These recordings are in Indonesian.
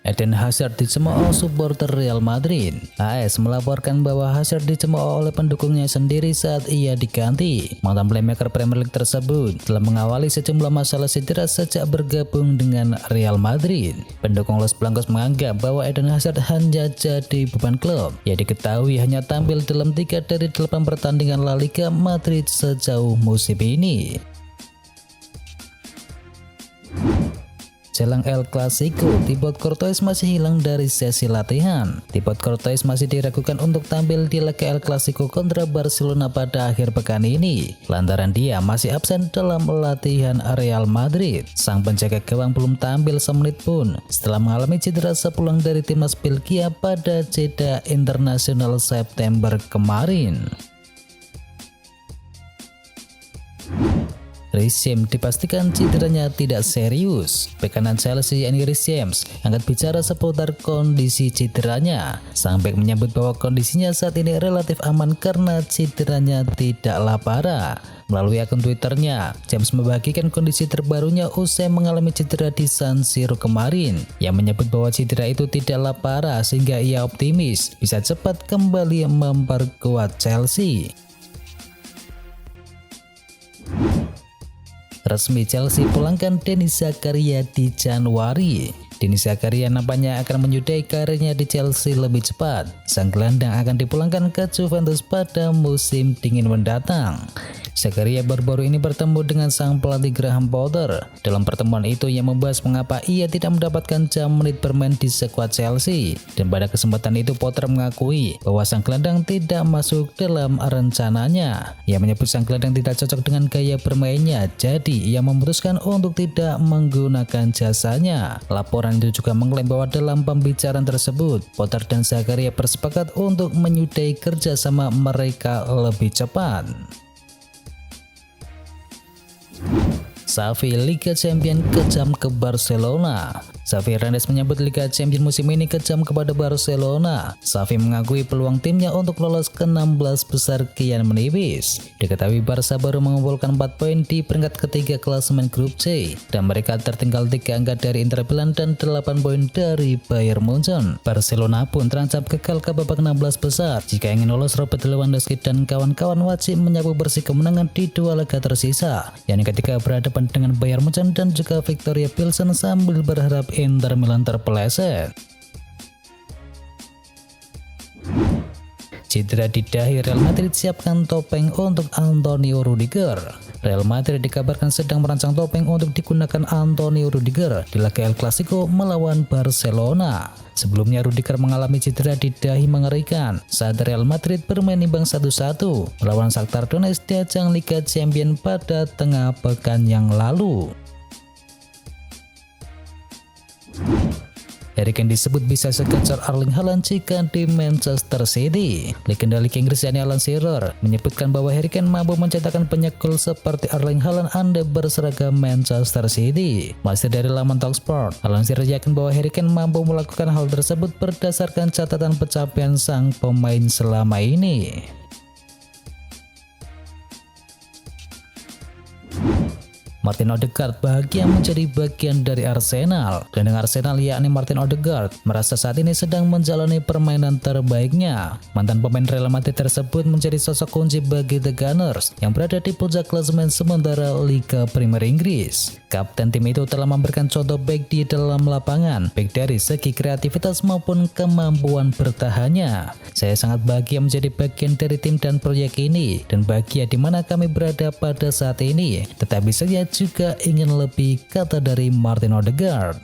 Eden Hazard dicemooh supporter Real Madrid. AS melaporkan bahwa Hazard dicemooh oleh pendukungnya sendiri saat ia diganti. Mantan playmaker Premier League tersebut telah mengawali sejumlah masalah cedera sejak bergabung dengan Real Madrid. Pendukung Los Blancos menganggap bahwa Eden Hazard hanya jadi beban klub. Ia diketahui hanya tampil dalam 3 dari 8 pertandingan La Liga Madrid sejauh musim ini. Jelang El Clasico, Thibaut Courtois masih hilang dari sesi latihan. Thibaut Courtois masih diragukan untuk tampil di laga El Clasico kontra Barcelona pada akhir pekan ini, lantaran dia masih absen dalam latihan Real Madrid. Sang penjaga gawang belum tampil semenit pun setelah mengalami cedera sepulang dari timnas Belgia pada jeda internasional September kemarin. Reece James dipastikan cederanya tidak serius. Bek kanan Chelsea yakni Reece James angkat bicara seputar kondisi cederanya. Sang bek menyebut bahwa kondisinya saat ini relatif aman karena cederanya tidaklah parah. Melalui akun Twitternya, James membagikan kondisi terbarunya usai mengalami cedera di San Siro kemarin. Ia menyebut bahwa cedera itu tidaklah parah sehingga ia optimis bisa cepat kembali memperkuat Chelsea. Resmi Chelsea pulangkan Denis Zakaria di Januari. Denis Zakaria nampaknya akan menyudahi karirnya di Chelsea lebih cepat. Sang gelandang akan dipulangkan ke Juventus pada musim dingin mendatang. Zakaria baru-baru ini bertemu dengan sang pelatih Graham Potter. Dalam pertemuan itu ia membahas mengapa ia tidak mendapatkan jam menit bermain di skuad Chelsea. Dan pada kesempatan itu Potter mengakui bahwa sang gelandang tidak masuk dalam rencananya. Ia menyebut sang gelandang tidak cocok dengan gaya bermainnya, jadi ia memutuskan untuk tidak menggunakan jasanya. Laporan itu juga mengklaim bahwa dalam pembicaraan tersebut, Potter dan Zakaria bersepakat untuk menyudahi kerjasama mereka lebih cepat. Xavi, Liga Champions kejam ke Barcelona. Xavi Hernandez menyebut Liga Champions musim ini kejam kepada Barcelona. Xavi mengakui peluang timnya untuk lolos ke 16 besar kian menipis. Diketahui Barca baru mengumpulkan 4 poin di peringkat ketiga klasemen grup C, dan mereka tertinggal 3 angka dari Inter Milan dan 8 poin dari Bayern Munchen. Barcelona pun terancam gagal ke babak 16 besar. Jika ingin lolos, Robert Lewandowski dan kawan-kawan wajib menyapu bersih kemenangan di 2 laga tersisa, yakni ketika berhadapan dengan Bayern Munchen dan juga Victoria Pilsen, sambil berharap Inter Milan terpeleset. Cedera di dahi, Real Madrid siapkan topeng untuk Antonio Rudiger. Real Madrid dikabarkan sedang merancang topeng untuk digunakan Antonio Rudiger di laga El Clasico melawan Barcelona. Sebelumnya Rudiger mengalami cedera di dahi mengerikan saat Real Madrid bermain imbang 1-1 melawan Shakhtar Donetsk di ajang Liga Champions pada tengah pekan yang lalu. Harry Kane disebut bisa sekejar Erling Haaland jika di Manchester City. Legenda Liga Inggris yakni Alan Shearer menyebutkan bahwa Harry Kane mampu mencetakkan banyak gol seperti Erling Haaland andai berseragam Manchester City. Masih dari laman Talksport, Alan Shearer yakin bahwa Harry Kane mampu melakukan hal tersebut berdasarkan catatan pencapaian sang pemain selama ini. Martin Odegaard bahagia menjadi bagian dari Arsenal. Gelandang Arsenal yakni Martin Odegaard merasa saat ini sedang menjalani permainan terbaiknya. Mantan pemain Real Madrid tersebut menjadi sosok kunci bagi The Gunners yang berada di puncak klasemen sementara Liga Premier Inggris. Kapten tim itu telah memberikan contoh baik di dalam lapangan, baik dari segi kreativitas maupun kemampuan bertahannya. Saya sangat bahagia menjadi bagian dari tim dan proyek ini, dan bahagia di mana kami berada pada saat ini. Tetapi saya juga ingin lebih, kata dari Martin Odegaard.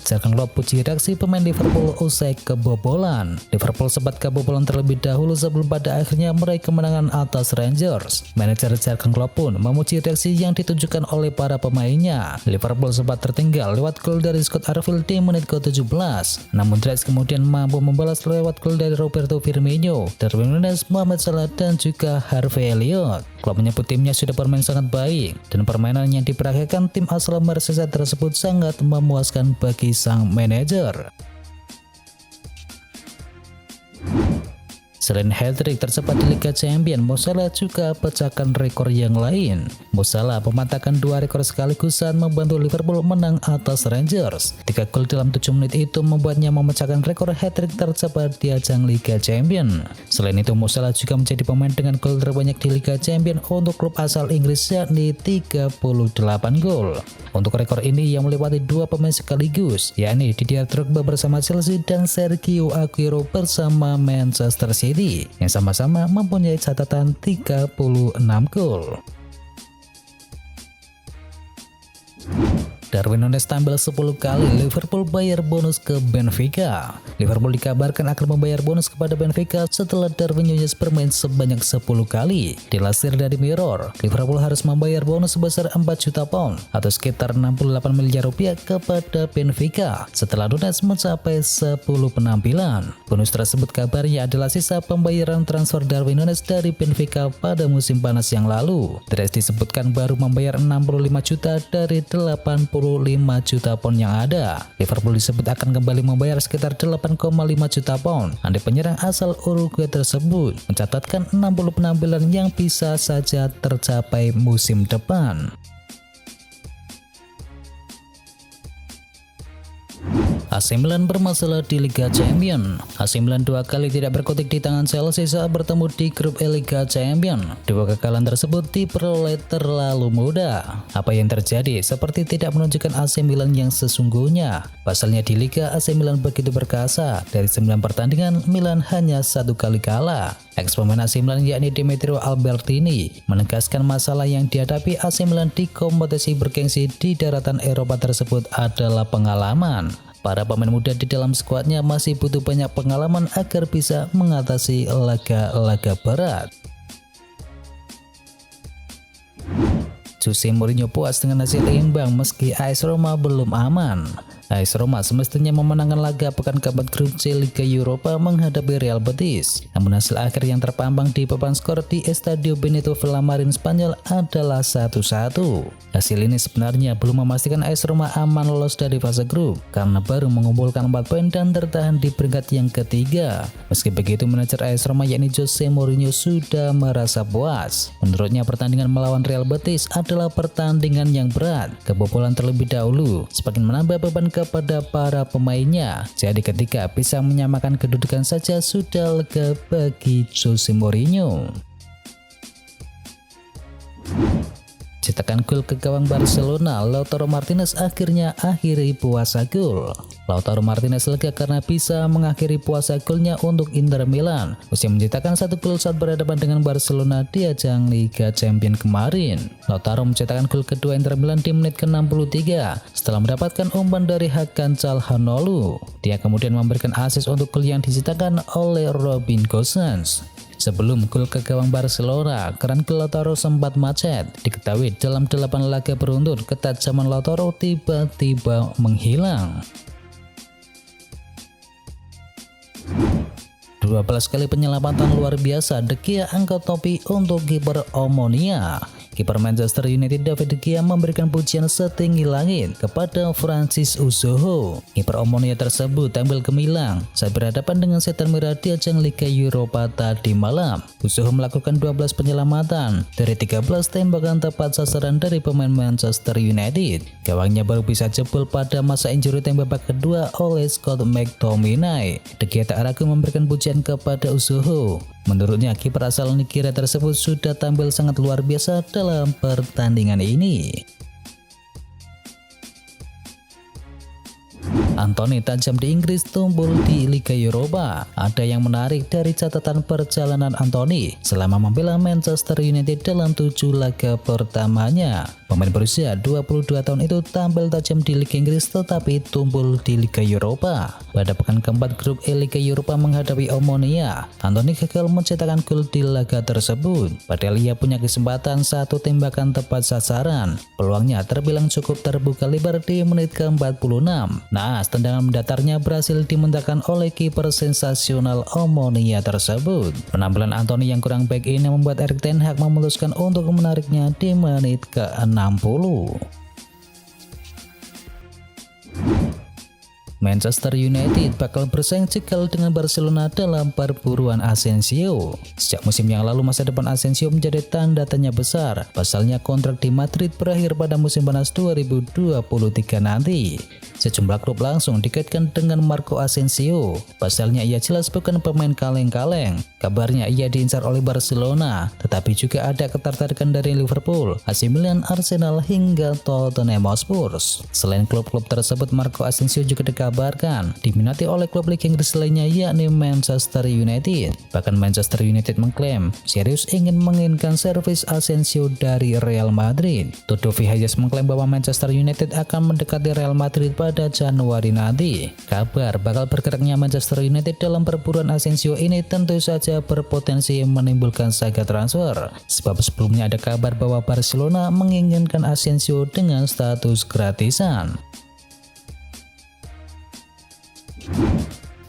Jurgen Klopp puji reaksi pemain Liverpool usai kebobolan. Liverpool sempat kebobolan terlebih dahulu sebelum pada akhirnya meraih kemenangan atas Rangers. Manajer Jurgen Klopp pun memuji reaksi yang ditunjukkan oleh para pemainnya. Liverpool sempat tertinggal lewat gol dari Scott Arfield di menit ke-17. Namun Reds kemudian mampu membalas lewat gol dari Roberto Firmino, Darwin Núñez, Mohamed Salah, dan juga Harvey Elliott. Klopp menyebut timnya sudah bermain sangat baik, dan permainan yang diperagakan tim asal Merseyside tersebut sangat memuaskan bagi sang manajer. Selain hat-trick tercepat di Liga Champions, Mo Salah juga pecahkan rekor yang lain. Mo Salah mematahkan 2 rekor sekaligus saat membantu Liverpool menang atas Rangers. 3 gol dalam 7 menit itu membuatnya memecahkan rekor hat-trick tercepat di ajang Liga Champions. Selain itu, Mo Salah juga menjadi pemain dengan gol terbanyak di Liga Champions untuk klub asal Inggris, yakni 38 gol. Untuk rekor ini yang melewati 2 pemain sekaligus, yakni Didier Drogba bersama Chelsea dan Sergio Aguero bersama Manchester City, yang sama-sama mempunyai catatan 36 gol. Darwin Núñez tampil 10 kali, Liverpool bayar bonus ke Benfica. Liverpool dikabarkan akan membayar bonus kepada Benfica setelah Darwin Núñez bermain sebanyak 10 kali. Dilansir dari Mirror, Liverpool harus membayar bonus sebesar 4 juta pound atau sekitar 68 miliar rupiah kepada Benfica setelah Núñez mencapai 10 penampilan. Bonus tersebut kabarnya adalah sisa pembayaran transfer Darwin Núñez dari Benfica pada musim panas yang lalu. Terus disebutkan baru membayar 65 juta dari 85 juta pound yang ada. Liverpool disebut akan kembali membayar sekitar 8,5 juta pound. Andai penyerang asal Uruguay tersebut mencatatkan 60 penampilan yang bisa saja tercapai musim depan. AC Milan bermasalah di Liga Champions. AC Milan 2 kali tidak berkutik di tangan Chelsea saat bertemu di grup E Liga Champions. 2 kekalahan tersebut diperoleh terlalu mudah. Apa yang terjadi seperti tidak menunjukkan AC Milan yang sesungguhnya. Pasalnya di Liga, AC Milan begitu perkasa. Dari 9 pertandingan, Milan hanya 1 kali kalah. Ex-pemain AC Milan yakni Demetrio Albertini menegaskan masalah yang dihadapi AC Milan di kompetisi bergengsi di daratan Eropa tersebut adalah pengalaman. Para pemain muda di dalam skuadnya masih butuh banyak pengalaman agar bisa mengatasi laga-laga berat. Jose Mourinho puas dengan hasil imbang meski AS Roma belum aman. AS Roma semestinya memenangkan laga pekan keempat grup C Liga Eropa menghadapi Real Betis. Namun hasil akhir yang terpampang di papan skor di Estadio Benito Villamarín Spanyol adalah 1-1. Hasil ini sebenarnya belum memastikan AS Roma aman lolos dari fase grup karena baru mengumpulkan 4 poin dan tertahan di peringkat yang ketiga. Meski begitu, manajer AS Roma yakni Jose Mourinho sudah merasa puas. Menurutnya pertandingan melawan Real Betis adalah pertandingan yang berat. Kebobolan terlebih dahulu semakin menambah beban kepada para pemainnya. Jadi ketika bisa menyamakan kedudukan saja sudah lega bagi Jose Mourinho. Cetakan gol ke gawang Barcelona, Lautaro Martinez akhirnya akhiri puasa gol. Lautaro Martinez lega karena bisa mengakhiri puasa golnya untuk Inter Milan. Usai mencetakkan 1 gol saat berhadapan dengan Barcelona di ajang Liga Champions kemarin. Lautaro mencetakkan gol kedua Inter Milan di menit ke-63 setelah mendapatkan umpan dari Hakan Calhanoglu. Dia kemudian memberikan assist untuk gol yang dicetakkan oleh Robin Gosens. Sebelum gol ke gawang Barcelona, keran Lautaro sempat macet. Diketahui dalam 8 laga beruntun, ketajaman Lautaro tiba-tiba menghilang. 12 kali penyelamatan luar biasa De Gea angkat topi untuk kiper Omonia. Kiper Manchester United David De Gea memberikan pujian setinggi langit kepada Francis Uzoho. Kiper Omonia tersebut tampil gemilang saat berhadapan dengan setan merah di ajang Liga Eropa tadi malam. Uzoho melakukan 12 penyelamatan dari 13 tembakan tepat sasaran dari pemain Manchester United. Gawangnya baru bisa jebol pada masa injury time babak kedua oleh Scott McTominay. De Gea tak ragu memberikan pujian kepada Uzoho. Menurutnya, kiper asal Nigeria tersebut sudah tampil sangat luar biasa dalam pertandingan ini. Anthony tajam di Inggris, tumpul di Liga Eropa. Ada yang menarik dari catatan perjalanan Anthony selama membela Manchester United dalam 7 laga pertamanya. Pemain berusia 22 tahun itu tampil tajam di Liga Inggris tetapi tumpul di Liga Eropa. Pada pekan keempat grup E Liga Eropa menghadapi Omonia, Anthony gagal mencetakkan gol di laga tersebut. Padahal ia punya kesempatan 1 tembakan tepat sasaran. Peluangnya terbilang cukup terbuka lebar di menit ke-46. Nah, tendangan mendatarnya berhasil dimentahkan oleh kiper sensasional Omonia tersebut. Penampilan Anthony yang kurang baik ini membuat Erik ten Hag memutuskan untuk menariknya di menit ke-60. Manchester United bakal bersaing cekal dengan Barcelona dalam perburuan Asensio. Sejak musim yang lalu masa depan Asensio menjadi tanda tanya besar. Pasalnya kontrak di Madrid berakhir pada musim panas 2023 nanti. Sejumlah klub langsung dikaitkan dengan Marco Asensio. Pasalnya ia jelas bukan pemain kaleng-kaleng. Kabarnya ia diincar oleh Barcelona, tetapi juga ada ketertarikan dari Liverpool, AC Milan, Arsenal hingga Tottenham Hotspur. Selain klub-klub tersebut, Marco Asensio juga dikabarkan diminati oleh klub Liga Inggris lainnya yakni Manchester United. Bahkan Manchester United mengklaim serius ingin menginginkan servis Asensio dari Real Madrid. Todo Vihayas mengklaim bahwa Manchester United akan mendekati Real Madrid pada Januari nanti. Kabar bakal bergeraknya Manchester United dalam perburuan Asensio ini tentu saja berpotensi menimbulkan saga transfer, sebab sebelumnya ada kabar bahwa Barcelona menginginkan Asensio dengan status gratisan.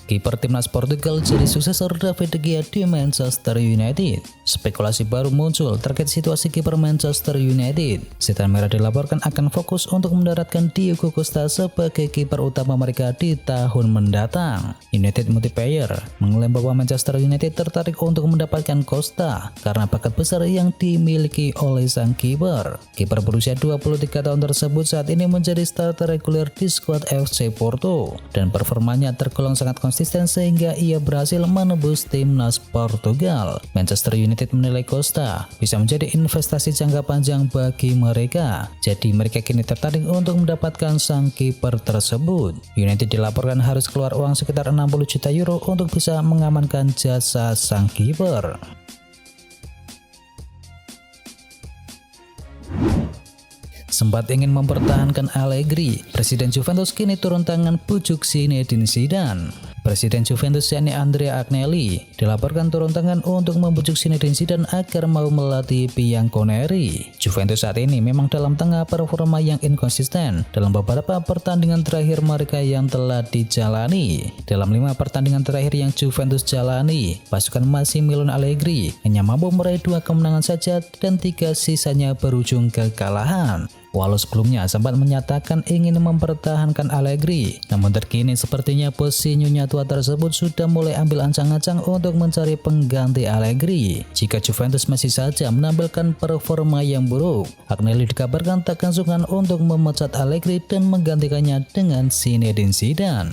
Kiper timnas Portugal jadi suksesor David De Gea di Manchester United. Spekulasi baru muncul terkait situasi kiper Manchester United. Setan Merah dilaporkan akan fokus untuk mendaratkan Diogo Costa sebagai kiper utama mereka di tahun mendatang. United Multiplayer mengklaim bahwa Manchester United tertarik untuk mendapatkan Costa karena bakat besar yang dimiliki oleh sang kiper. Kiper berusia 23 tahun tersebut saat ini menjadi starter reguler di skuad FC Porto dan performanya tergolong sangat konsisten sehingga ia berhasil menembus timnas Portugal. Manchester United menilai Costa bisa menjadi investasi jangka panjang bagi mereka. Jadi mereka kini tertarik untuk mendapatkan sang kiper tersebut. United dilaporkan harus keluar uang sekitar 60 juta euro untuk bisa mengamankan jasa sang kiper. Sempat ingin mempertahankan Allegri, Presiden Juventus kini turun tangan pujuk Zinedine Zidane. Presiden Juventus yakni Andrea Agnelli dilaporkan turun tangan untuk membujuk Zinedine Zidane agar mau melatih Bianconeri. Juventus saat ini memang dalam tengah performa yang inkonsisten dalam beberapa pertandingan terakhir mereka yang telah dijalani. Dalam 5 pertandingan terakhir yang Juventus jalani, pasukan Massimiliano Allegri hanya mampu meraih 2 kemenangan saja dan 3 sisanya berujung kekalahan. Walau sebelumnya sempat menyatakan ingin mempertahankan Allegri, namun terkini sepertinya bos Nyonya tua tersebut sudah mulai ambil ancang-ancang untuk mencari pengganti Allegri. Jika Juventus masih saja menampilkan performa yang buruk, Agnelli dikabarkan takkan sungkan untuk memecat Allegri dan menggantikannya dengan Zinedine Zidane.